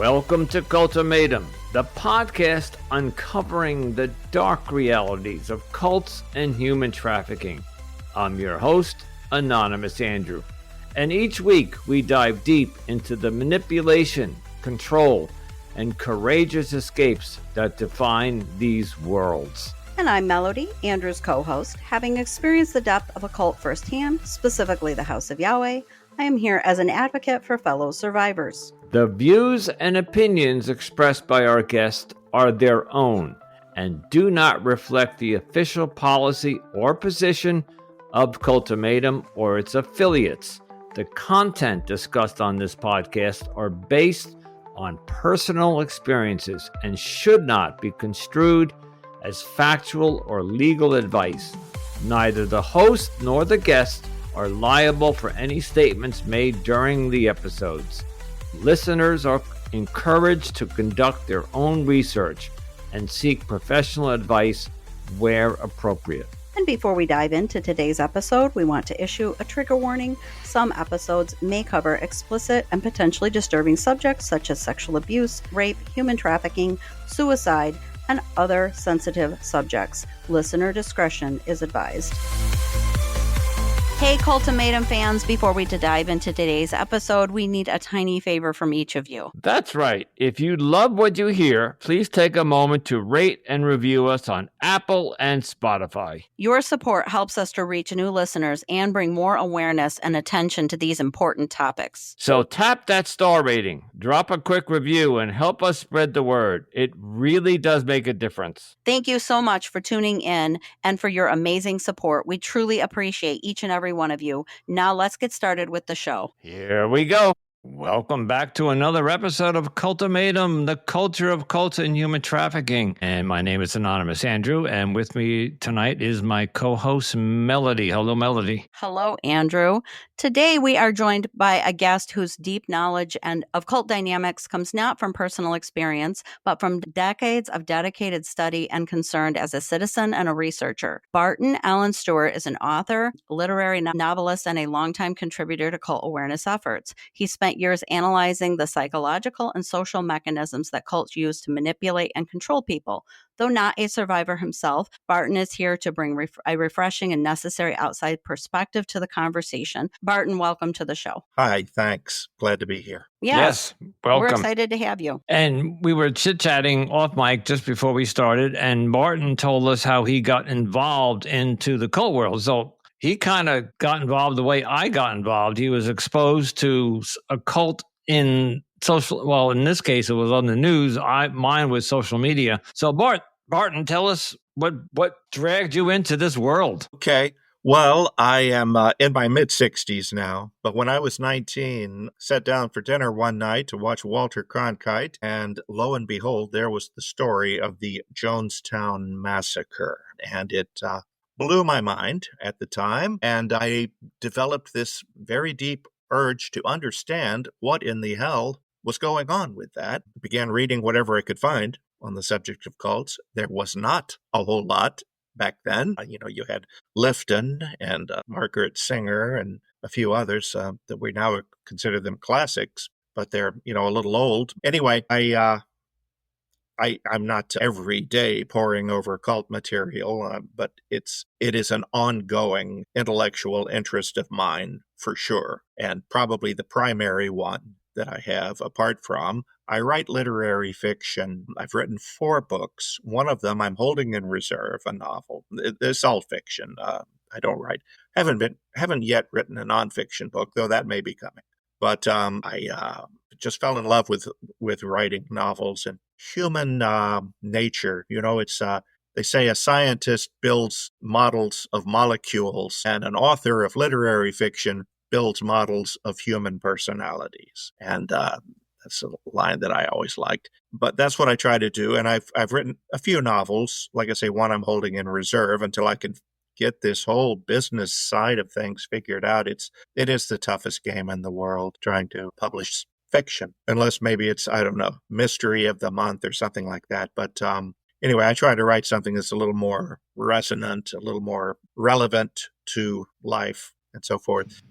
Welcome to Cultimatum, the podcast uncovering the dark realities of cults and human trafficking. I'm your host, Anonymous Andrew, and each week we dive deep into the manipulation, control, and courageous escapes that define these worlds. And I'm Melody, Andrew's co-host. Having experienced the depth of a cult firsthand, specifically the House of Yahweh, I am here as an advocate for fellow survivors. The views and opinions expressed by our guests are their own and do not reflect the official policy or position of Cultimatum or its affiliates. The content discussed on this podcast are based on personal experiences and should not be construed as factual or legal advice. Neither the host nor the guest are liable for any statements made during the episodes. Listeners are encouraged to conduct their own research and seek professional advice where appropriate. And before we dive into today's episode, we want to issue a trigger warning. Some episodes may cover explicit and potentially disturbing subjects such as sexual abuse, rape, human trafficking, suicide, and other sensitive subjects. Listener discretion is advised. Hey, Cultimatum fans, before we dive into today's episode, we need a tiny favor from each of you. That's right. If you love what you hear, please take a moment to rate and review us on Apple and Spotify. Your support helps us to reach new listeners and bring more awareness and attention to these important topics. So tap that star rating, drop a quick review, and help us spread the word. It really does make a difference. Thank you so much for tuning in and for your amazing support. We truly appreciate each and every one of you. Now let's get started with the show. Here we go. Welcome back to another episode of Cultimatum, the culture of cults and human trafficking. And my name is Anonymous Andrew, and with me tonight is my co-host Melody. Hello, Melody. Hello, Andrew. Today we are joined by a guest whose deep knowledge and of cult dynamics comes not from personal experience, but from decades of dedicated study and concern as a citizen and a researcher. Barton Stewart is an author, literary novelist, and a longtime contributor to cult awareness efforts. He spent years analyzing the psychological and social mechanisms that cults use to manipulate and control people. Though not a survivor himself, Barton is here to bring a refreshing and necessary outside perspective to the conversation. Barton, welcome to the show. Hi, thanks. Glad to be here. Yes, welcome. We're excited to have you. And we were chit-chatting off mic just before we started, and Barton told us how he got involved into the cult world. So he kind of got involved the way I got involved. He was exposed to a cult in social, well, in this case, it was on the news. Mine was social media. So Barton, tell us what dragged you into this world. Okay. Well, I am in my mid-60s now, but when I was 19, sat down for dinner one night to watch Walter Cronkite, and lo and behold, there was the story of the Jonestown Massacre, and it blew my mind at the time, and I developed this very deep urge to understand what in the hell was going on with that. I began reading whatever I could find on the subject of cults. There was not a whole lot back then. You had Lifton and Margaret Singer and a few others that we now consider them classics, but they're, a little old. Anyway, I'm not every day poring over cult material, but it is an ongoing intellectual interest of mine for sure, and probably the primary one that I have. Apart from, I write literary fiction. I've written 4 books. One of them I'm holding in reserve, a novel. It's all fiction. I don't write. Haven't yet written a nonfiction book, though that may be coming. But I just fell in love with writing novels and human nature. It's they say a scientist builds models of molecules, and an author of literary fiction builds models of human personalities. And that's a line that I always liked. But that's what I try to do. And I've written a few novels. Like I say, one I'm holding in reserve until I can get this whole business side of things figured out. It is the toughest game in the world, trying to publish fiction, unless maybe it's, I don't know, mystery of the month or something like that. But anyway, I try to write something that's a little more resonant, a little more relevant to life and so forth.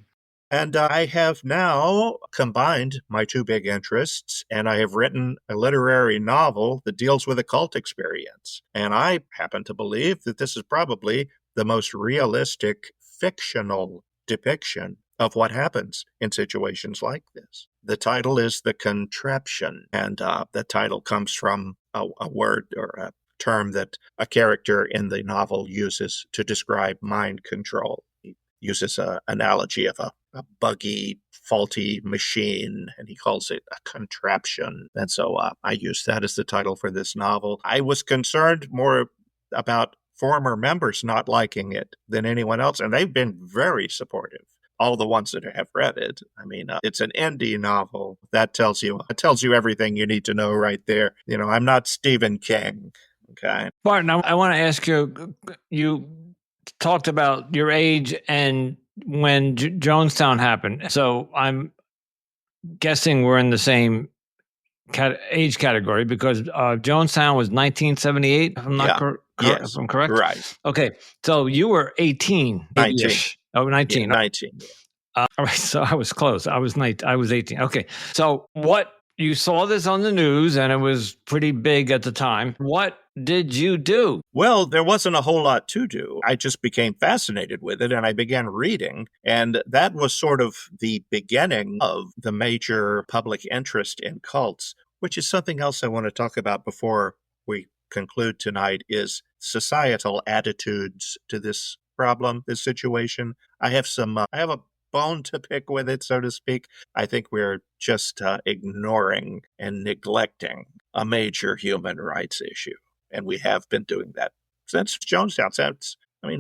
And I have now combined my two big interests, and I have written a literary novel that deals with a cult experience. And I happen to believe that this is probably the most realistic fictional depiction of what happens in situations like this. The title is The Contraption, and the title comes from a word or a term that a character in the novel uses to describe mind control. He uses an analogy of a buggy, faulty machine, and he calls it a contraption. And so I used that as the title for this novel. I was concerned more about former members not liking it than anyone else, and they've been very supportive. All the ones that have read it. I mean, it's an indie novel. That tells you everything you need to know right there. You know, I'm not Stephen King. Okay. Barton, I want to ask you, you talked about your age and when Jonestown happened. So I'm guessing we're in the same age category because Jonestown was 1978, if I'm not yes. if I'm correct. Right. Okay. So you were 18. 19. Oh, 19. Yeah, 19. All right. So I was close. I was 18. Okay. So you saw this on the news and it was pretty big at the time. What did you do? Well, there wasn't a whole lot to do. I just became fascinated with it and I began reading. And that was sort of the beginning of the major public interest in cults, which is something else I want to talk about before we conclude tonight, is societal attitudes to this problem, this situation. I have a bone to pick with it, so to speak. I think we're just ignoring and neglecting a major human rights issue. And we have been doing that since Jonestown,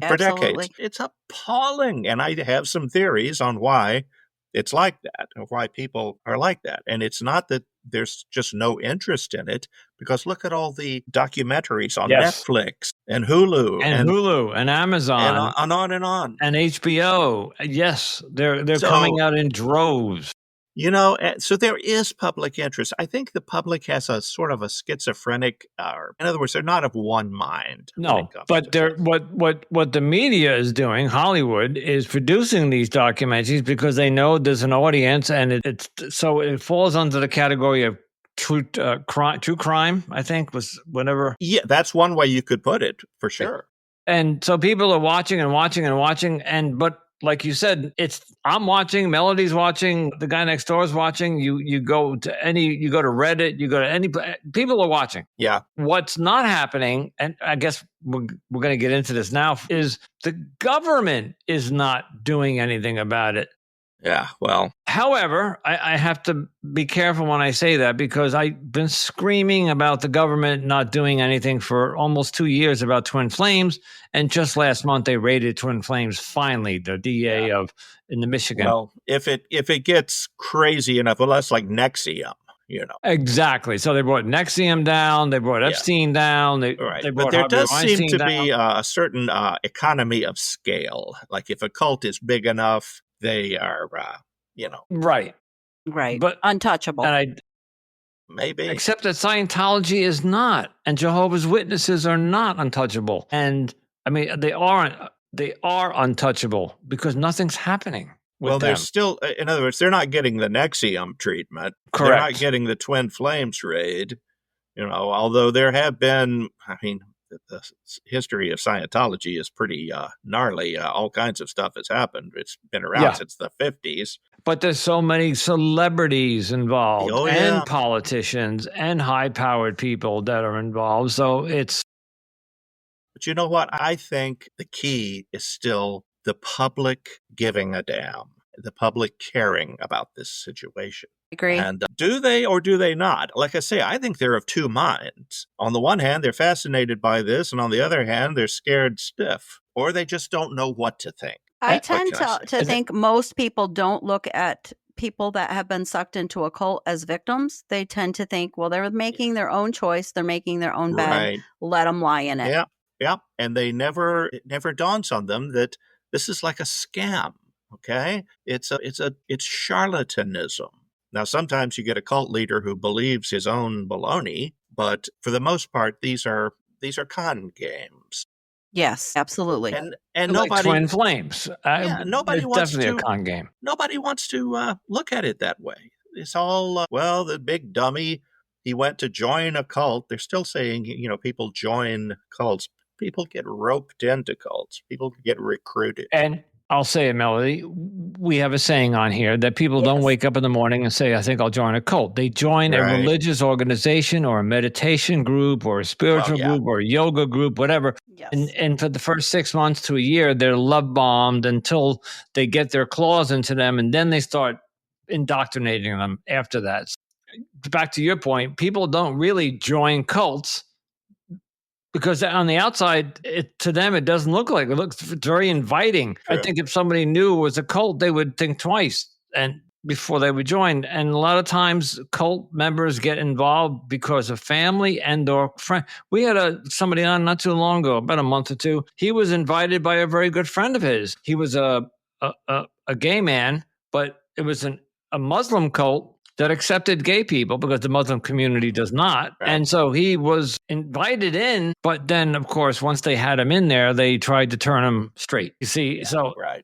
for decades. It's appalling. And I have some theories on why it's like that, or why people are like that. And it's not that there's just no interest in it, because look at all the documentaries on Netflix and Hulu. And Amazon. And on and on. And HBO. Yes, they're coming out in droves. You know, so there is public interest. I think the public has a sort of a schizophrenic, in other words, they're not of one mind. No, but what the media is doing, Hollywood, is producing these documentaries because they know there's an audience, and it falls under the category of true crime. I think was whatever. Yeah, that's one way you could put it for sure. And so people are watching and watching and watching, but like you said, I'm watching, Melody's watching, the guy next door is watching. You go to Reddit, you go to any, people are watching. Yeah. What's not happening, and I guess we're going to get into this now, is the government is not doing anything about it. Yeah, well. However, I have to be careful when I say that, because I've been screaming about the government not doing anything for almost 2 years about Twin Flames. And just last month, they raided Twin Flames, finally, the DA in the Michigan. Well, if it gets crazy enough, well, that's like NXIVM. You know. Exactly. So they brought NXIVM down. They brought Epstein down. They brought but there does seem to down. be a certain economy of scale. Like if a cult is big enough, they are, right, but untouchable. And maybe, except that Scientology is not, and Jehovah's Witnesses are not untouchable. And I mean, they are untouchable because nothing's happening. Well, they're still, in other words, they're not getting the NXIVM treatment. Correct. They're not getting the Twin Flames raid. You know, although there have been, the history of Scientology is pretty gnarly. All kinds of stuff has happened. It's been around since the 50s. But there's so many celebrities involved, and politicians and high-powered people that are involved. So it's... But you know what? I think the key is still the public giving a damn, the public caring about this situation. Agree. And do they or do they not? Like I say, I think they're of two minds. On the one hand, they're fascinated by this, and on the other hand, they're scared stiff, or they just don't know what to think. I tend to think most people don't look at people that have been sucked into a cult as victims. They tend to think, well, they're making their own choice. They're making their own bed. Right. Let them lie in it. Yeah. And it never dawns on them that this is like a scam. Okay. It's charlatanism. Now, sometimes you get a cult leader who believes his own baloney, but for the most part, these are con games. Yes, absolutely. And Like nobody, twin flames. nobody It's wants definitely a to con game. look at it that way. It's all well, the big dummy, he went to join a cult. They're still saying, people join cults. People get roped into cults. People get recruited. And I'll say it, Melody. We have a saying on here that people don't Yes. wake up in the morning and say, I think I'll join a cult. They join a Right. religious organization or a meditation group or a spiritual Well, yeah. group or a yoga group, whatever. Yes. And for the first 6 months to a year, they're love bombed until they get their claws into them. And then they start indoctrinating them after that. Back to your point, people don't really join cults because on the outside, to them, it doesn't look like it. It looks very inviting. True. I think if somebody knew it was a cult, they would think twice and before they would join. And a lot of times, cult members get involved because of family and or friend. We had somebody on not too long ago, about a month or two. He was invited by a very good friend of his. He was a gay man, but it was a Muslim cult that accepted gay people because the Muslim community does not. Right. And so he was invited in, but then of course, once they had him in there, they tried to turn him straight. You see, so right.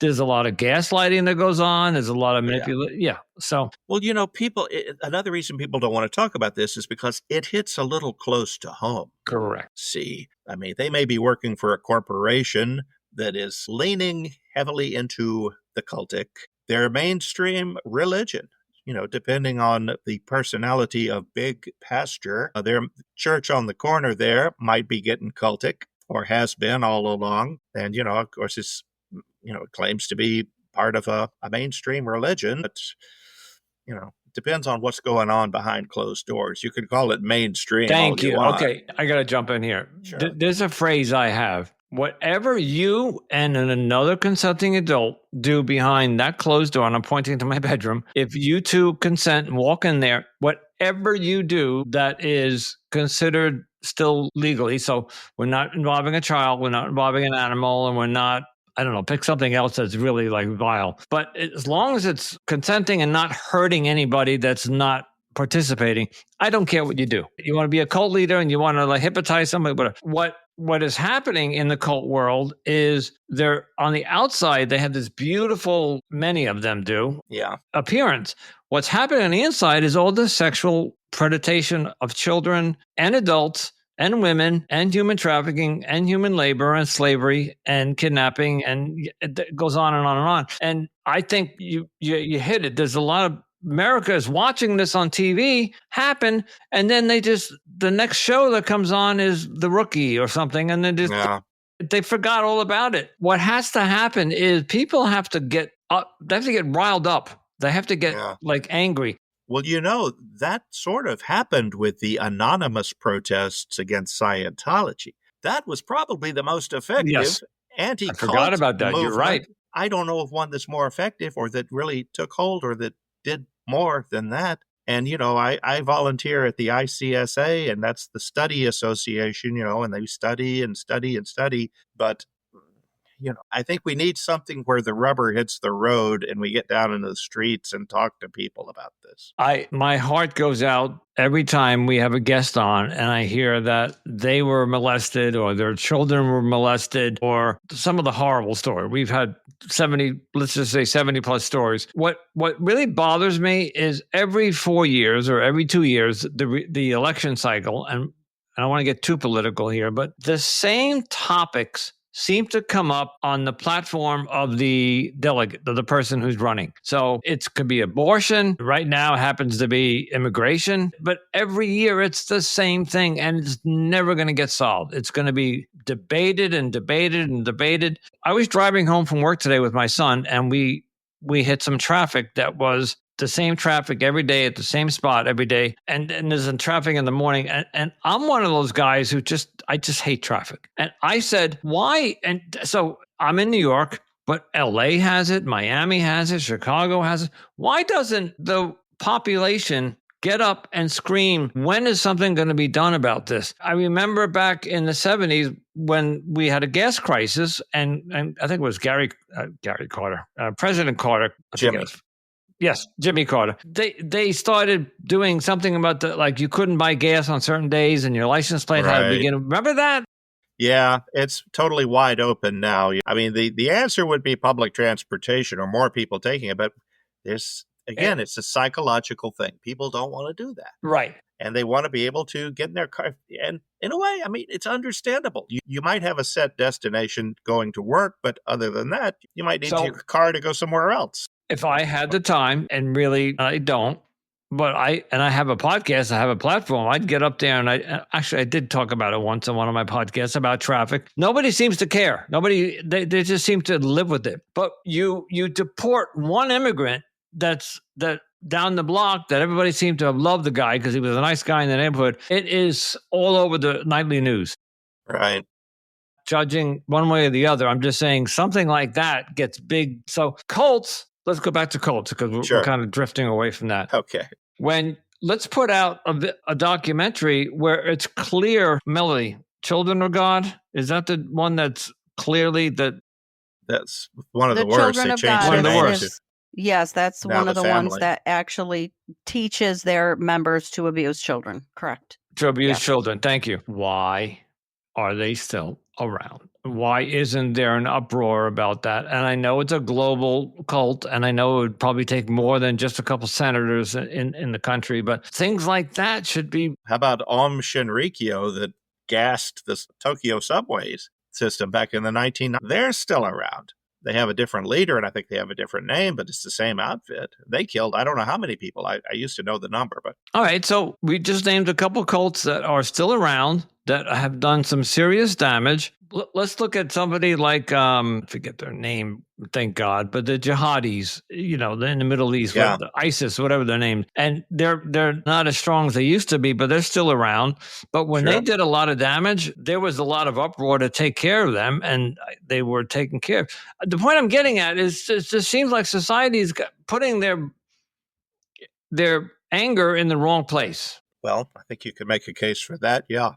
there's a lot of gaslighting that goes on. There's a lot of manipulation. Yeah. So, well, people, another reason people don't want to talk about this is because it hits a little close to home. Correct. See, I mean, they may be working for a corporation that is leaning heavily into the cultic, their mainstream religion. Depending on the personality of Big Pasture, their church on the corner there might be getting cultic or has been all along. And, of course, it claims to be part of a mainstream religion. But, depends on what's going on behind closed doors. You could call it mainstream. Thank you. Want. Okay, I got to jump in here. Sure. There's a phrase I have. Whatever you and another consenting adult do behind that closed door, and I'm pointing to my bedroom, if you two consent and walk in there, whatever you do that is considered still legally. So we're not involving a child, we're not involving an animal, and we're not, I don't know, pick something else that's really like vile. But as long as it's consenting and not hurting anybody that's not participating, I don't care what you do. You want to be a cult leader and you want to hypnotize somebody, but what is happening in the cult world is they're on the outside, they have this beautiful, many of them do, appearance. What's happening on the inside is all the sexual predation of children and adults and women and human trafficking and human labor and slavery and kidnapping, and it goes on and on and on. And I think you hit it. There's a lot of America is watching this on TV happen, and then the next show that comes on is The Rookie or something, and then they forgot all about it. What has to happen is people have to get up, they have to get riled up. They have to get angry. Well, that sort of happened with the anonymous protests against Scientology. That was probably the most effective anti-cult I forgot about that. movement. You're right. I don't know of one that's more effective or that really took hold or that did more than that. And, I volunteer at the ICSA, and that's the study association, and they study and study and study. But, I think we need something where the rubber hits the road and we get down into the streets and talk to people about this. My heart goes out every time we have a guest on and I hear that they were molested or their children were molested or some of the horrible story. We've had 70 plus stories. What really bothers me is every 4 years or every 2 years, the election cycle, and I don't want to get too political here, but the same topics seem to come up on the platform of the delegate, of the person who's running. So it could be abortion. Right now it happens to be immigration. But every year it's the same thing and it's never going to get solved. It's going to be debated and debated and debated. I was driving home from work today with my son and we hit some traffic that was the same traffic every day at the same spot every day. And there's some traffic in the morning. And I'm one of those guys who I just hate traffic. And I said, why? And so I'm in New York, but LA has it, Miami has it, Chicago has it. Why doesn't the population get up and scream, when is something going to be done about this? I remember back in the 70s when we had a gas crisis, and I think it was Gary Carter, President Carter. Yes, Jimmy Carter. They started doing something about you couldn't buy gas on certain days and your license plate had to begin. Remember that? Yeah, it's totally wide open now. I mean, the answer would be public transportation or more people taking it, but there's Eh, again, it's a psychological thing. People don't want to do that. right. And they want to be able to get in their car. And in a way, I mean, it's understandable. You might have a set destination going to work, but other than that, you might need your So car to go somewhere else. if I had the time, and really I don't, but I have a podcast, I have a platform, I'd get up there and I did talk about it once on one of my podcasts about traffic. Nobody seems to care. They just seem to live with it. But you deport one immigrant that down the block that everybody seemed to have loved the guy because he was a nice guy in the neighborhood. It is all over the nightly news. Right. Judging one way or the other, I'm just saying something like that gets big. So cults, let's go back to cults because we're kind of drifting away from that. Okay. Let's put out a documentary where it's clear, Melody, Children of God, is that the one that's clearly That's one of The the worst. Children They of changed God One of the their name worst. to is, yes, that's Now one the of the ones Family. that actually teaches their members to abuse children. Correct. to abuse Yes. children? Thank you. Why are they still around? Why isn't there an uproar about that? And I know it's a global cult, and I know it would probably take more than just a couple senators in the country, but things like that should be. How about Aum Shinrikyo that gassed the Tokyo subways system back in the 1990s? They're still around. They have a different leader, and I think they have a different name, but it's the same outfit. They killed, I don't know how many people. I used to know the number, but All right, so we just named a couple cults that are still around that have done some serious damage. Let's look at somebody like forget their name, thank God, but the jihadis, in the Middle East, Yeah. ISIS, whatever their name, and they're not as strong as they used to be, but they're still around. But when they Sure. did a lot of damage, there was a lot of uproar to take care of them, and they were taken care of. The point I'm getting at is it just seems like society's putting their anger in the wrong place. Well, I think you could make a case for that. Yeah.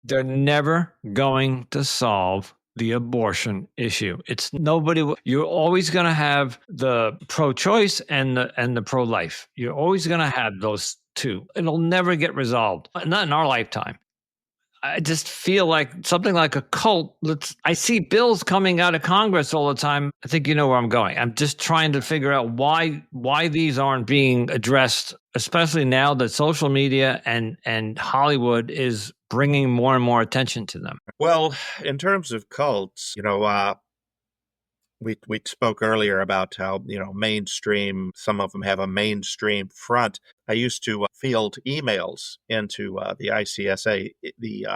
They're never going to solve the abortion issue. It's nobody. You're always going to have the pro-choice and the pro-life. You're always going to have those two. It'll never get resolved. Not in our lifetime. I just feel like something like a cult. I see bills coming out of Congress all the time. I think you know where I'm going. I'm just trying to figure out why these aren't being addressed, especially now that social media and Hollywood is bringing more and more attention to them. Well, in terms of cults, we spoke earlier about how, mainstream, some of them have a mainstream front. I used to field emails into the ICSA, the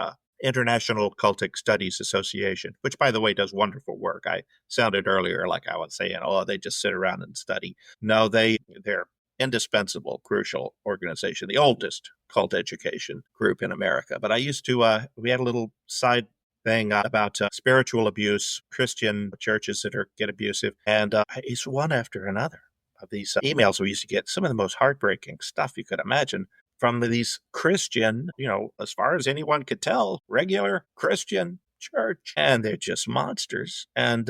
International Cultic Studies Association, which, by the way, does wonderful work. I sounded earlier like I was saying, oh, they just sit around and study. No, they're indispensable, crucial organization, the oldest cult education group in America. But I used to, we had a little side thing about spiritual abuse, Christian churches that get abusive. And it's one after another of these emails we used to get, some of the most heartbreaking stuff you could imagine from these Christian, as far as anyone could tell, regular Christian church. And they're just monsters. And,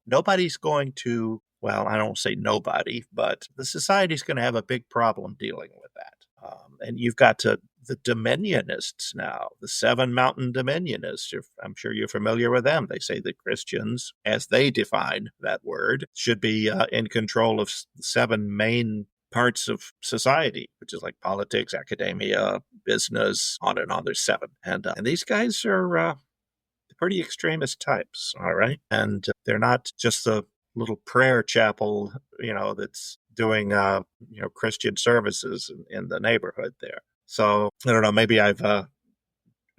nobody's going to, well, I don't say nobody, but the society's going to have a big problem dealing with that. And you've got the Dominionists now, the Seven Mountain Dominionists. I'm sure you're familiar with them. They say that Christians, as they define that word, should be in control of seven main parts of society, which is like politics, academia, business, on and on. There's seven. And these guys are pretty extremist types, all right? And they're not just the little prayer chapel, that's doing, Christian services in the neighborhood there. So I don't know, maybe I've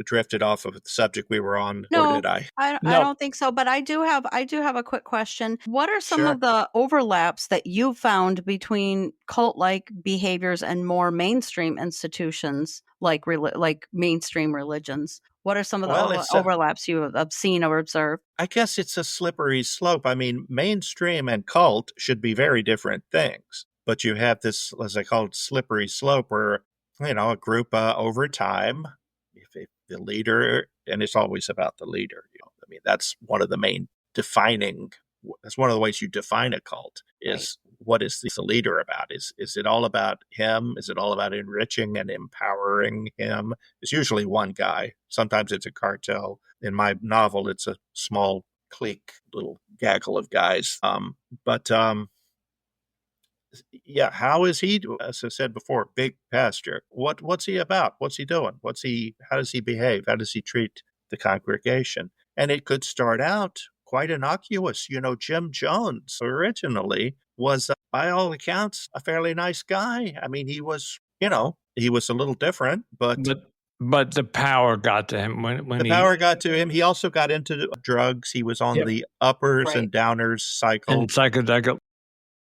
drifted off of the subject we were on, No, or did I? I No. don't think so. But I do have a quick question. What are some Sure. of the overlaps that you found between cult-like behaviors and more mainstream institutions like mainstream religions? What are some of the Well, overlaps you have seen or observed? I guess it's a slippery slope. I mean, mainstream and cult should be very different things, but you have this, as I call it, slippery slope where, a group over time, if the leader, and it's always about the leader, that's one of the main that's one of the ways you define a cult is what is the leader about? Is it all about him? Is it all about enriching and empowering him? It's usually one guy. Sometimes it's a cartel. In my novel, it's a small clique, little gaggle of guys. But yeah, how is he? As I said before, big pastor. What's he about? What's he doing? How does he behave? How does he treat the congregation? And it could start out quite innocuous. Jim Jones originally was, by all accounts, a fairly nice guy. I mean, he was a little different, but But the power got to him when the power got to him. He also got into drugs. He was on the uppers and downers cycle. And psychedelic.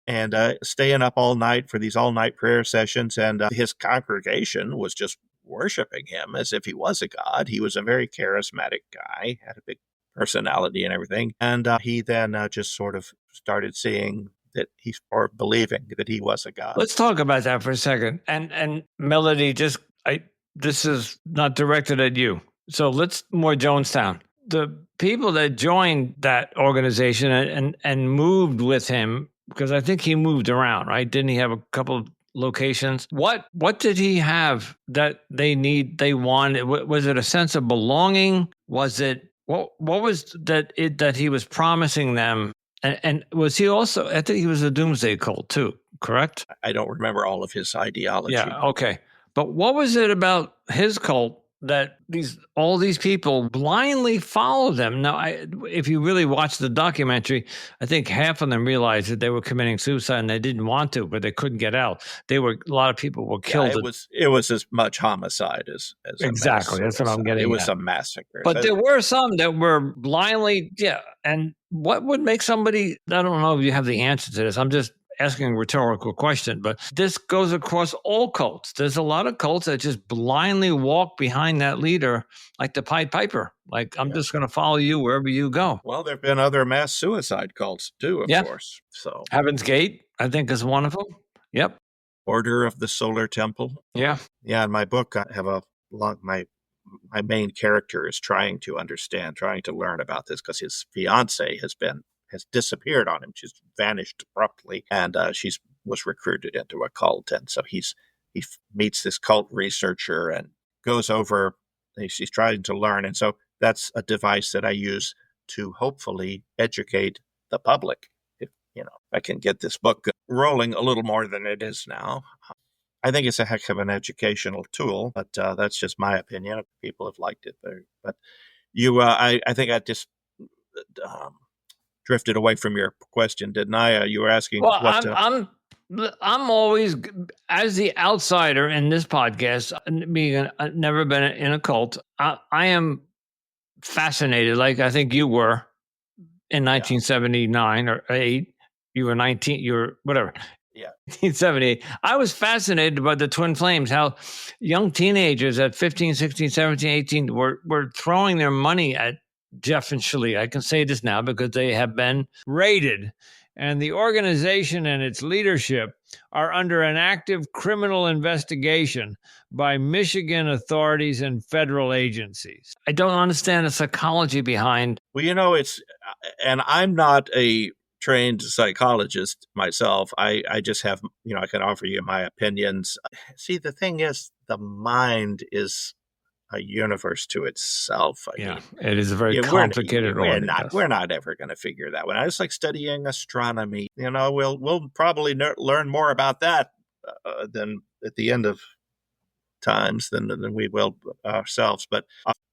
And staying up all night for these all-night prayer sessions. And his congregation was just worshiping him as if he was a god. He was a very charismatic guy, had a big personality and everything. And he then just sort of started seeing that or believing that he was a god. Let's talk about that for a second. And Melody, this is not directed at you. So let's more Jonestown. The people that joined that organization and moved with him, because I think he moved around, right? Didn't he have a couple of locations? What did he have that they wanted? Was it a sense of belonging? Was it what was that he was promising them? And was he also? I think he was a doomsday cult too. Correct? I don't remember all of his ideology. Yeah. Okay. But what was it about his cult that all these people blindly followed them? Now, if you really watch the documentary, I think half of them realized that they were committing suicide and they didn't want to, but they couldn't get out. A lot of people were killed. Yeah, it was as much homicide as exactly. That's what I'm getting. It was a massacre. But there were some that were blindly, And what would make somebody? I don't know if you have the answer to this. I'm just asking a rhetorical question, but this goes across all cults. There's a lot of cults that just blindly walk behind that leader like the Pied Piper. Like, I'm just going to follow you wherever you go. Well, there have been other mass suicide cults too, of course. So Heaven's Gate, I think, is one of them. Yep. Order of the Solar Temple. Yeah. Yeah, in my book, I have my main character is trying to learn about this because his fiance has disappeared on him. She's vanished abruptly, and was recruited into a cult. And so he meets this cult researcher and goes over. He's trying to learn, and so that's a device that I use to hopefully educate the public. If I can get this book rolling a little more than it is now. I think it's a heck of an educational tool, but that's just my opinion. People have liked it, but I think I just drifted away from your question, didn't I? You were asking. Well, I'm always, as the outsider in this podcast, being never been in a cult. I am fascinated, like I think you were in 1979 or 8. You were 19. You were whatever. Yeah. 1978. I was fascinated by the twin flames, how young teenagers at 15, 16, 17, 18 were throwing their money at Jeff and Shirley. I can say this now because they have been raided, and the organization and its leadership are under an active criminal investigation by Michigan authorities and federal agencies. I don't understand the psychology behind. Well, and I'm not a trained psychologist myself. I just have, I can offer you my opinions. See, the thing is, the mind is a universe to itself. I mean, it is a very complicated order. We're not ever going to figure that one out. It's like studying astronomy. We'll probably learn more about that than at the end of times than we will ourselves. But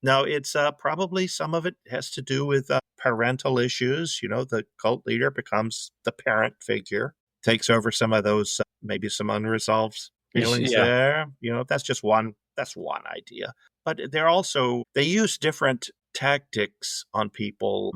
no, it's probably some of it has to do with parental issues. The cult leader becomes the parent figure, takes over some of those, maybe some unresolved feelings there. That's just one. That's one idea. But they use different tactics on people.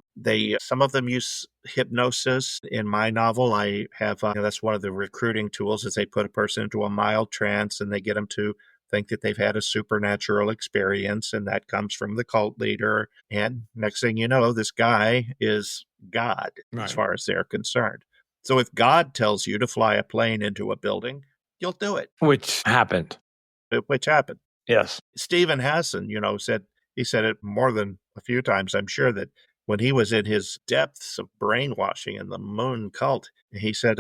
Some of them use hypnosis. In my novel, I have that's one of the recruiting tools, is they put a person into a mild trance and they get them to think that they've had a supernatural experience, and that comes from the cult leader. And next thing you know, this guy is God, as far as they're concerned. So if God tells you to fly a plane into a building, you'll do it. Which happened. Yes. Stephen Hassan, said it more than a few times, I'm sure, that when he was in his depths of brainwashing in the Moon cult, he said,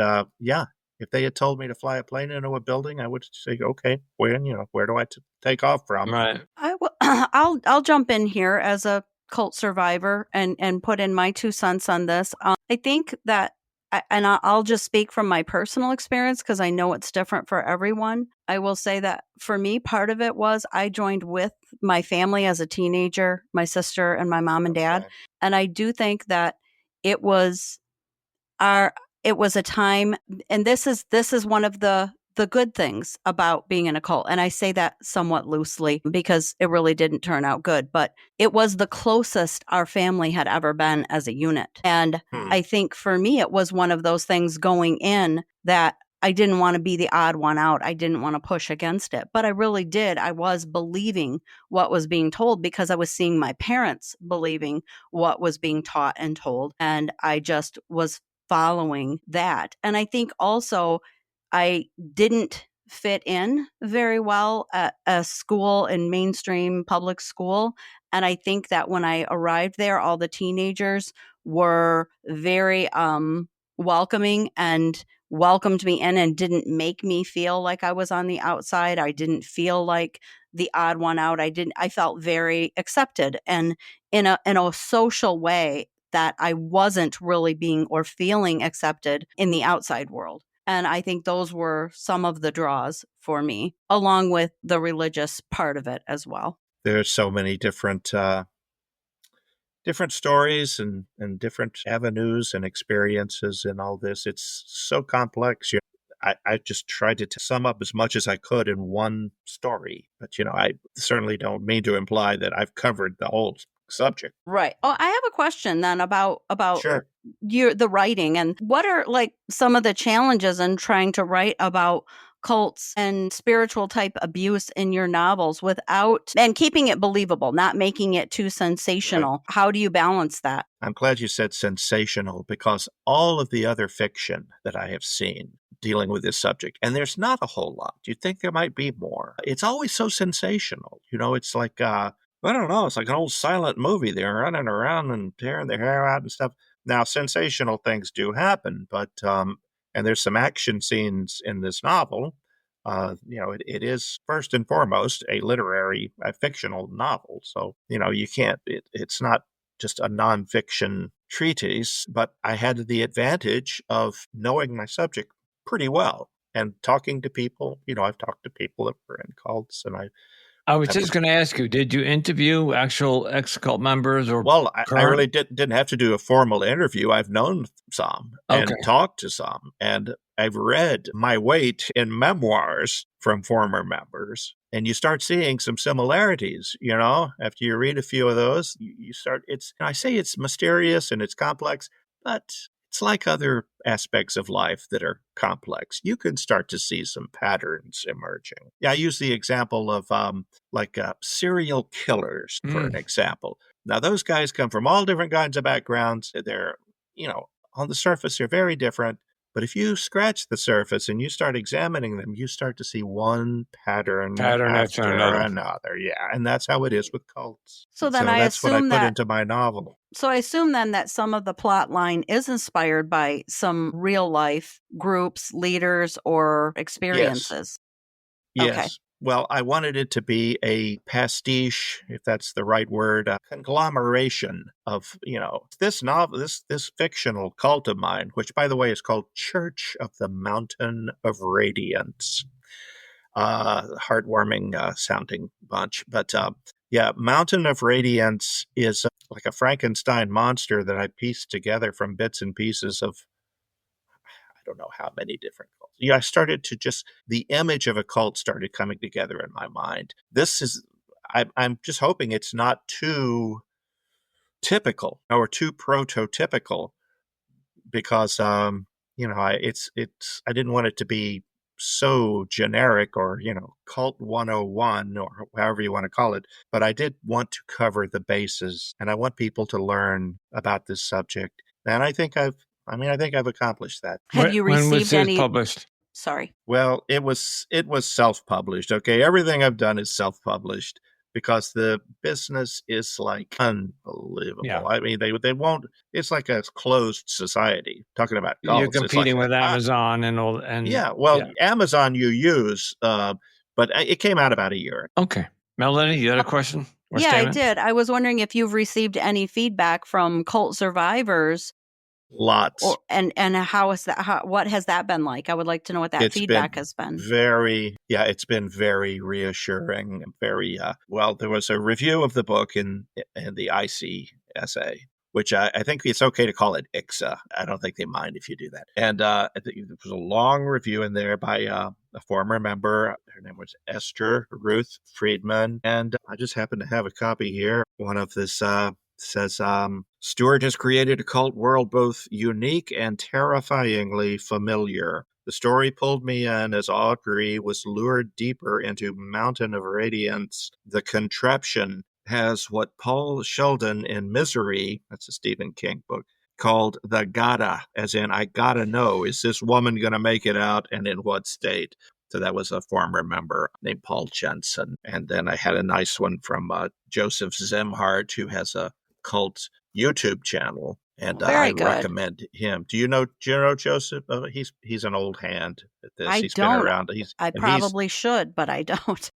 If they had told me to fly a plane into a building, I would say, okay, where do I take off from? Right. I will. I'll jump in here as a cult survivor and put in my 2 cents on this. I think that, I'll just speak from my personal experience because I know it's different for everyone. I will say that for me, part of it was I joined with my family as a teenager, my sister and my mom and dad, Okay. and I do think that it was our it was a time, and this is one of the good things about being in a cult, and I say that somewhat loosely because it really didn't turn out good, but it was the closest our family had ever been as a unit. And I think for me it was one of those things going in that I didn't want to be the odd one out. I didn't want to push against it, but I really did. I was believing what was being told because I was seeing my parents believing what was being taught and told, and I just was following that. And I think also I didn't fit in very well at a school in mainstream public school. And I think that when I arrived there, all the teenagers were very welcoming and welcomed me in and didn't make me feel like I was on the outside. I didn't feel like the odd one out. I felt very accepted and in a social way that I wasn't really being or feeling accepted in the outside world. And I think those were some of the draws for me, along with the religious part of it as well. There's so many different stories and different avenues and experiences in all this. It's so complex. I just tried to sum up as much as I could in one story, but I certainly don't mean to imply that I've covered the whole subject. Right. Oh, I have a question then about Sure. the writing, and what are like some of the challenges in trying to write about cults and spiritual type abuse in your novels without and keeping it believable, not making it too sensational. Right. How do you balance that? I'm glad you said sensational because all of the other fiction that I have seen dealing with this subject, and there's not a whole lot. You'd think there might be more. It's always so sensational. It's like, I don't know, it's like an old silent movie. They're running around and tearing their hair out and stuff. Now, sensational things do happen, but, and there's some action scenes in this novel. It is first and foremost a fictional novel. So, you can't, it's not just a nonfiction treatise, but I had the advantage of knowing my subject pretty well and talking to people. I've talked to people that were in cults, and I was just going to ask you, did you interview actual ex-cult members or well, I current? really didn't have to do a formal interview. I've known some and Okay. talked to some, and I've read my weight in memoirs from former members. And you start seeing some similarities, after you read a few of those, you start, I say it's mysterious and it's complex, but it's like other aspects of life that are complex. You can start to see some patterns emerging. Yeah, I use the example of serial killers, for an example. Now, those guys come from all different kinds of backgrounds. They're, on the surface, they're very different. But if you scratch the surface and you start examining them, you start to see one pattern after another. Yeah, and that's how it is with cults. So then I that's what I assume put that into my novel. So I assume then that some of the plot line is inspired by some real life groups, leaders, or experiences. Yes. Okay. Well, I wanted it to be a pastiche, if that's the right word, a conglomeration of, this novel, this fictional cult of mine, which, by the way, is called Church of the Mountain of Radiance. Heartwarming sounding bunch. But yeah, Mountain of Radiance is like a Frankenstein monster that I pieced together from bits and pieces of, I don't know how many different cults. I started to the image of a cult started coming together in my mind. I'm just hoping it's not too typical or too prototypical because, I didn't want it to be so generic or, cult 101 or however you want to call it. But I did want to cover the bases and I want people to learn about this subject. And I think I've accomplished that. Have you When was received this any? published? Sorry. Well, it was self-published. Okay. Everything I've done is self-published. because the business is like unbelievable. Yeah. I mean, they won't. It's like a closed society. Talking about You're cults, it's like competing with Amazon and all. And yeah. Well, Amazon you use, but it came out about a year. Okay. Melanie, you had a question or Yeah, statement? I did. I was wondering if you've received any feedback from cult survivors. Lots. And how is that? What has that been like? I would like to know what that feedback has been. It's been very reassuring. Very well. There was a review of the book in the ICSA, which I think it's okay to call it ICSA. I don't think they mind if you do that. And I think there was a long review in there by a former member. Her name was Esther Ruth Friedman, and I just happen to have a copy here. One of this. Says, Stewart has created a cult world both unique and terrifyingly familiar. The story pulled me in as Audrey was lured deeper into Mountain of Radiance. The Contraption has what Paul Sheldon in Misery, that's a Stephen King book, called the gotta, as in, I gotta know, is this woman going to make it out and in what state? So that was a former member named Paul Jensen. And then I had a nice one from Joseph Zemhart, who has a cult YouTube channel, and I recommend him. Do you know Joseph? He's an old hand at this. He's don't. Been around. I probably should, but I don't.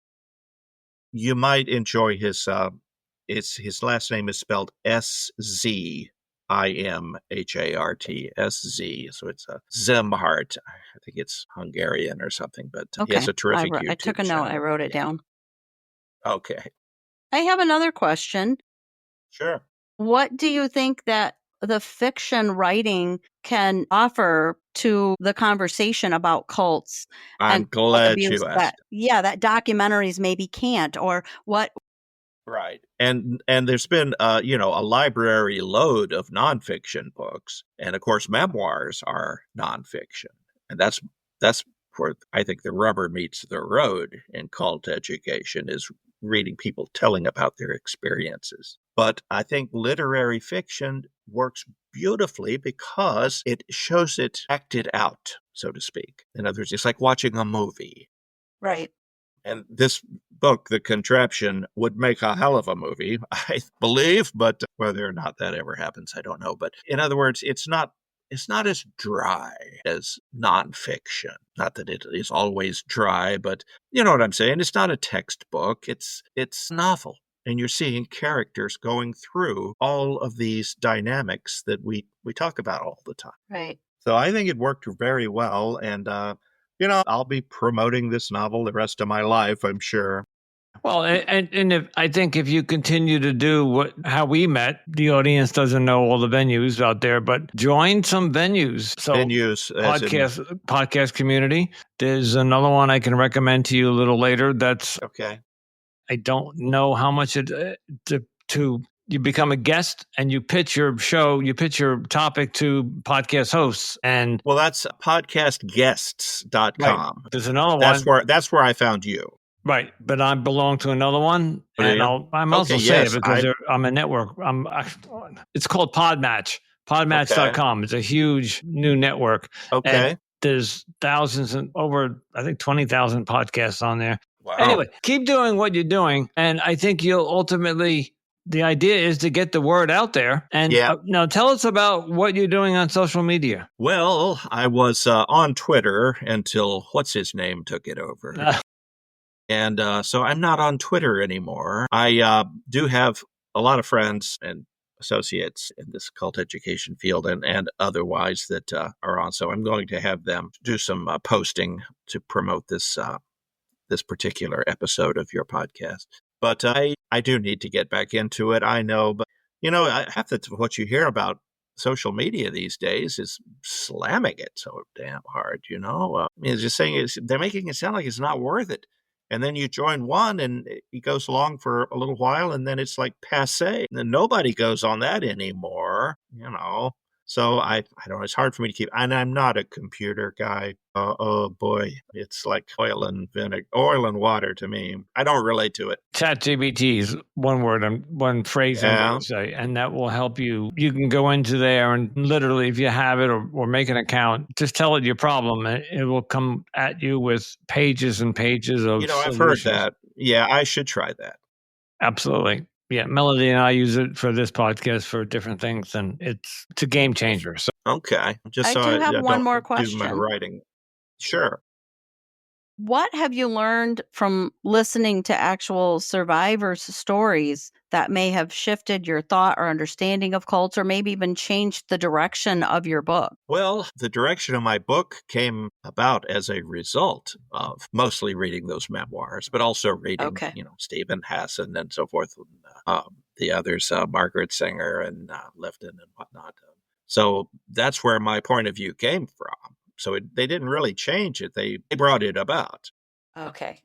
You might enjoy his. His last name is spelled SZIMHART. SZ. So it's a Zemhart. I think it's Hungarian or something, but he has a terrific YouTube I took a channel. note. I wrote it down. Okay. I have another question. Sure. What do you think that the fiction writing can offer to the conversation about cults? I'm glad you asked. That documentaries maybe can't, or what? Right. And there's been, a library load of nonfiction books. And of course, memoirs are nonfiction. And that's where I think the rubber meets the road in cult education, is reading people telling about their experiences. But I think literary fiction works beautifully because it shows it acted out, so to speak. In other words, it's like watching a movie. Right. And this book, The Contraption, would make a hell of a movie, I believe, but whether or not that ever happens, I don't know. But in other words, it's not as dry as nonfiction. Not that it is always dry, but you know what I'm saying? It's not a textbook. It's novel. And you're seeing characters going through all of these dynamics that we talk about all the time. Right. So I think it worked very well. And, I'll be promoting this novel the rest of my life, I'm sure. Well, and I think if you continue to do how we met, the audience doesn't know all the venues out there, but join some venues. So podcast community. There's another one I can recommend to you a little later. That's okay. I don't know how much you become a guest and you pitch your show, you pitch your topic to podcast hosts. And well, that's podcastguests.com. Right. There's another one. That's where I found you. Right, but I belong to another one, and I'm also say it because I'm a network. It's called Podmatch, podmatch.com. Okay. It's a huge new network. Okay. And there's thousands and over, I think 20,000 podcasts on there. Wow. Anyway, keep doing what you're doing, and I think you'll ultimately. The idea is to get the word out there. And now tell us about what you're doing on social media. Well, I was on Twitter until what's his name took it over. And so I'm not on Twitter anymore. I do have a lot of friends and associates in this cult education field and otherwise that are on. So I'm going to have them do some posting to promote this particular episode of your podcast. But I do need to get back into it. I know, but half of what you hear about social media these days is slamming it so damn hard. It's just saying they're making it sound like it's not worth it. And then you join one and it goes along for a little while and then it's like passé. And then nobody goes on that anymore, So I don't know, it's hard for me to keep, and I'm not a computer guy. Oh boy, it's like oil and water to me. I don't relate to it. ChatGPT is one word and one phrase I'm going to say, and that will help you. You can go into there and literally, if you have it or make an account, just tell it your problem, and it will come at you with pages and pages of I've heard that. Yeah, I should try that. Absolutely. Yeah, Melody and I use it for this podcast for different things, and it's a game changer. So Okay. Just I so do have I one don't more do my question. writing. Sure. What have you learned from listening to actual survivors' stories that may have shifted your thought or understanding of cults, or maybe even changed the direction of your book? Well, the direction of my book came about as a result of mostly reading those memoirs, but also reading, Okay. Stephen Hassan and so forth, and the others, Margaret Singer and Lifton and whatnot. So that's where my point of view came from. So they didn't really change it; they brought it about. Okay.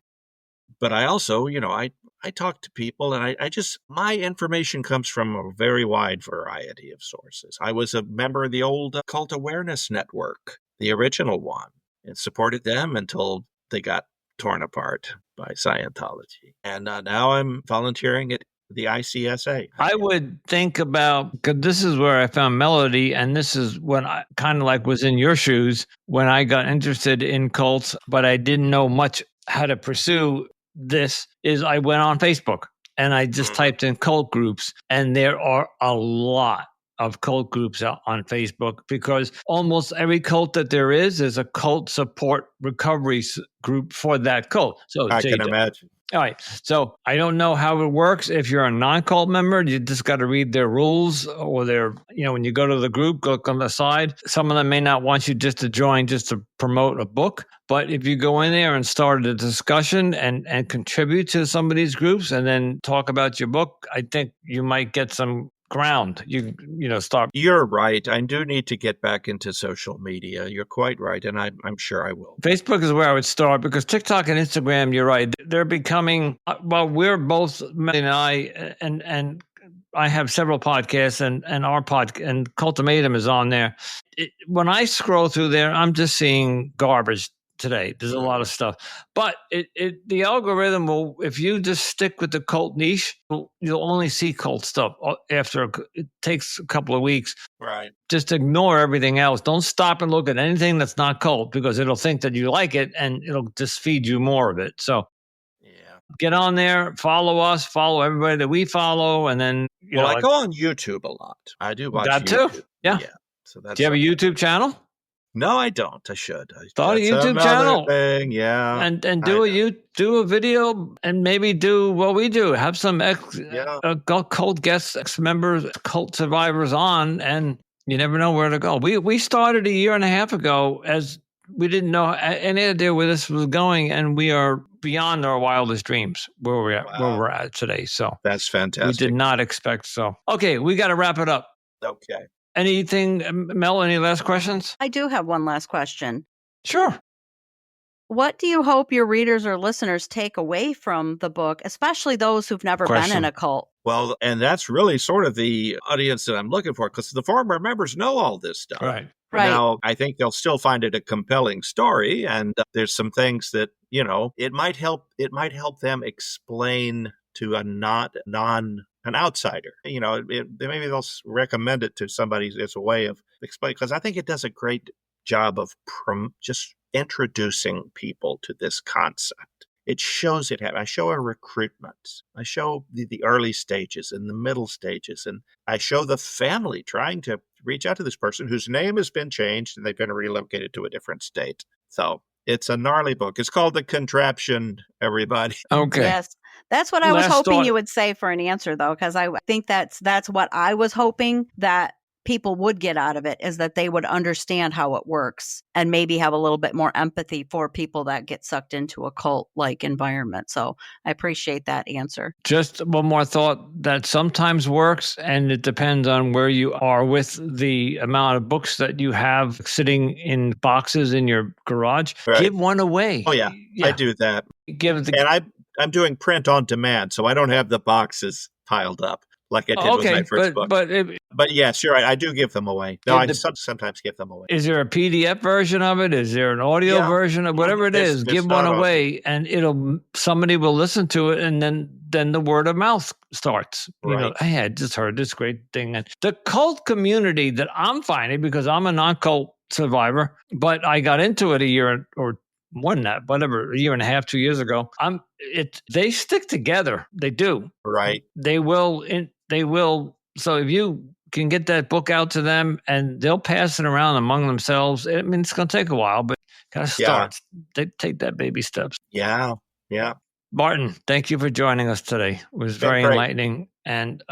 But I also, I talk to people, and I just my information comes from a very wide variety of sources. I was a member of the old Cult Awareness Network, the original one, and supported them until they got torn apart by Scientology. And now I'm volunteering at the ICSA. I would think about, because this is where I found Melody, and this is when I kind of like was in your shoes when I got interested in cults, but I didn't know much how to pursue this. Is I went on Facebook and I just typed in cult groups, and there are a lot of cult groups out on Facebook, because almost every cult that there is a cult support recovery group for that cult. So I can imagine. all right. So I don't know how it works. If you're a non-cult member, you just got to read their rules, or when you go to the group, look on the side. Some of them may not want you just to join, just to promote a book. But if you go in there and start a discussion and contribute to some of these groups and then talk about your book, I think you might get some ground. Start. You're right. I do need to get back into social media. You're quite right, and I'm sure I will. Facebook is where I would start, because TikTok and Instagram, you're right, they're becoming. Well, we're both, Melanie and I, and I have several podcasts, and our and Cultimatum is on there. When I scroll through there, I'm just seeing garbage today. There's a lot of stuff, but the algorithm will, if you just stick with the cult niche, you'll only see cult stuff. After it takes a couple of weeks, Right. just ignore everything else. Don't stop and look at anything that's not cult, because it'll think that you like it and it'll just feed you more of it. So get on there, follow us, follow everybody that we follow, and then I go on YouTube a lot. I do watch that YouTube too. Yeah. So that's. Do you have a YouTube channel? No, I don't. I should. Start a YouTube channel thing. Yeah. And do a video, and maybe do what we do. Have some cult guests, ex-members, cult survivors on, and you never know where to go. We started a year and a half ago, as we didn't know any idea where this was going, and we are beyond our wildest dreams where we're at today. So that's fantastic. We did not expect so. Okay, we got to wrap it up. Okay. Anything, Mel, any last questions? I do have one last question. Sure. What do you hope your readers or listeners take away from the book, especially those who've never been in a cult? Well, and that's really sort of the audience that I'm looking for, because the former members know all this stuff. Right. Now, I think they'll still find it a compelling story, and there's some things that, it might help them explain to an outsider. Maybe they'll recommend it to somebody as a way of explaining, because I think it does a great job of just introducing people to this concept. It shows it. I show a recruitment. I show the early stages and the middle stages, and I show the family trying to reach out to this person whose name has been changed and they've been relocated to a different state. So it's a gnarly book. It's called The Contraption, everybody. Okay. Yes. That's what I was hoping you would say for an answer, though, because I think that's what I was hoping that people would get out of it, is that they would understand how it works and maybe have a little bit more empathy for people that get sucked into a cult-like environment. So I appreciate that answer. Just one more thought that sometimes works, and it depends on where you are with the amount of books that you have sitting in boxes in your garage. Right. Give one away. Oh, yeah. I do that. I'm doing print on demand, so I don't have the boxes piled up like I did with my first book. But yeah, sure, I do give them away. No, I sometimes give them away. Is there a PDF version of it? Is there an audio version of whatever it is? Give one away, and somebody will listen to it, and then the word of mouth starts. Right. Hey, I just heard this great thing. And the cult community that I'm finding, because I'm a non-cult survivor, but I got into it a year or more than that, whatever, a year and a half, 2 years ago. They stick together. They do. Right. They will. So if you can get that book out to them, and they'll pass it around among themselves. I mean, it's going to take a while, but gotta start. They take that baby steps. Yeah. Yeah. Barton, thank you for joining us today. It was very enlightening, and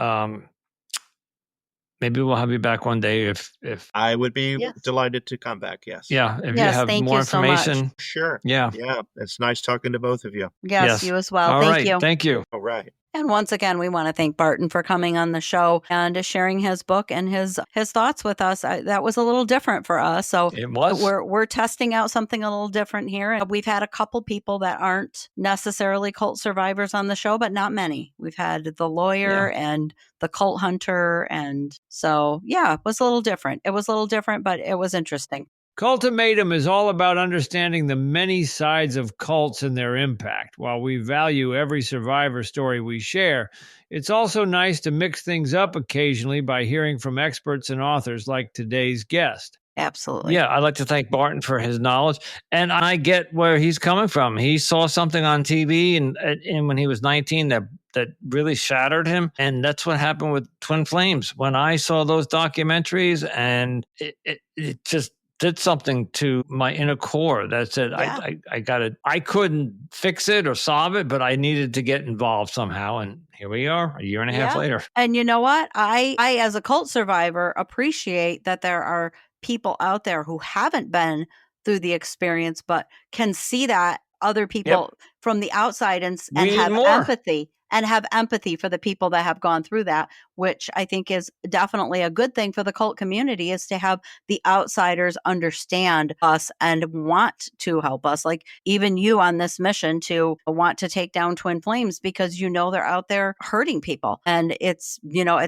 maybe we'll have you back one day if I would be delighted to come back. Yes. Yeah. If you have more information. So much. Sure. Yeah. Yeah. It's nice talking to both of you. Yes, you as well. Thank you. Thank you. All right. And once again, we want to thank Barton for coming on the show and sharing his book and his thoughts with us. That was a little different for us. So it was. We're testing out something a little different here. We've had a couple people that aren't necessarily cult survivors on the show, but not many. We've had the lawyer and the cult hunter. And so, it was a little different. It was a little different, but it was interesting. Cultimatum is all about understanding the many sides of cults and their impact. While we value every survivor story we share, it's also nice to mix things up occasionally by hearing from experts and authors like today's guest. Absolutely. Yeah, I'd like to thank Barton for his knowledge. And I get where he's coming from. He saw something on TV and when he was 19 that really shattered him. And that's what happened with Twin Flames. When I saw those documentaries, and it just did something to my inner core that said, I couldn't fix it or solve it, but I needed to get involved somehow. And here we are a year and a half later. And you know what? I, as a cult survivor, appreciate that there are people out there who haven't been through the experience, but can see that other people from the outside and have empathy. And have empathy for the people that have gone through that, which I think is definitely a good thing for the cult community, is to have the outsiders understand us and want to help us. Like even you on this mission to want to take down Twin Flames because they're out there hurting people. And it's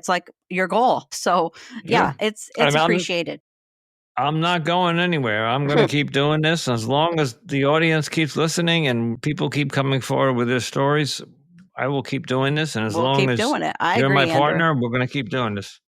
like your goal. So it's appreciated. I'm not going anywhere. I'm going to keep doing this. As long as the audience keeps listening and people keep coming forward with their stories, I will keep doing this, and as long as doing it. You're agree, my partner, we're going to keep doing this.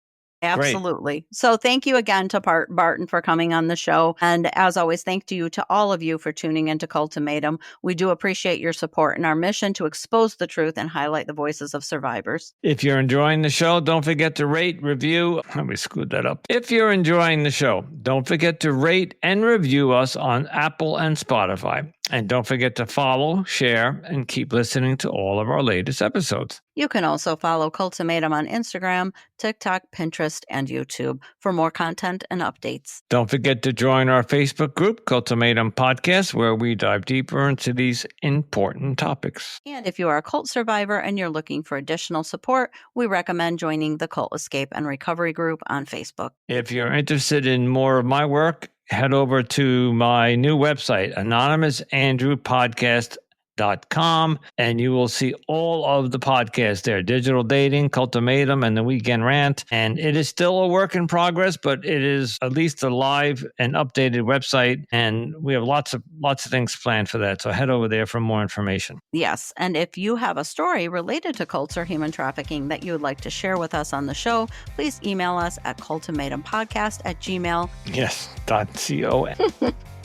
Absolutely. Great. So thank you again to Barton for coming on the show. And as always, thank you to all of you for tuning into Cultimatum. We do appreciate your support in our mission to expose the truth and highlight the voices of survivors. If you're enjoying the show, don't forget to rate, review. We screwed that up. If you're enjoying the show, don't forget to rate and review us on Apple and Spotify. And don't forget to follow, share, and keep listening to all of our latest episodes. You can also follow Cultimatum on Instagram, TikTok, Pinterest, and YouTube for more content and updates. Don't forget to join our Facebook group, Cultimatum Podcast, where we dive deeper into these important topics. And if you are a cult survivor and you're looking for additional support, we recommend joining the Cult Escape and Recovery group on Facebook. If you're interested in more of my work, head over to my new website, anonymousandrewpodcast.com, and you will see all of the podcasts there: Digital Dating, Cultimatum, and The Weekend Rant. And it is still a work in progress, but it is at least a live and updated website, and we have lots of things planned for that. So head over there for more information. Yes, and if you have a story related to cults or human trafficking that you would like to share with us on the show, please email us at cultimatumpodcast@gmail.com. Yes, .com.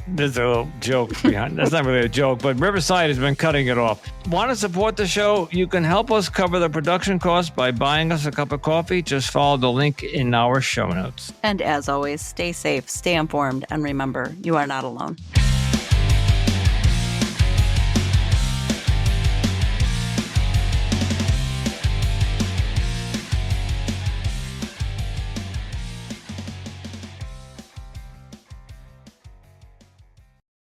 There's a little joke behind. That's not really a joke, but Riverside has been cutting it off. Want to support the show? You can help us cover the production costs by buying us a cup of coffee. Just follow the link in our show notes. And as always, stay safe, stay informed, and remember, you are not alone.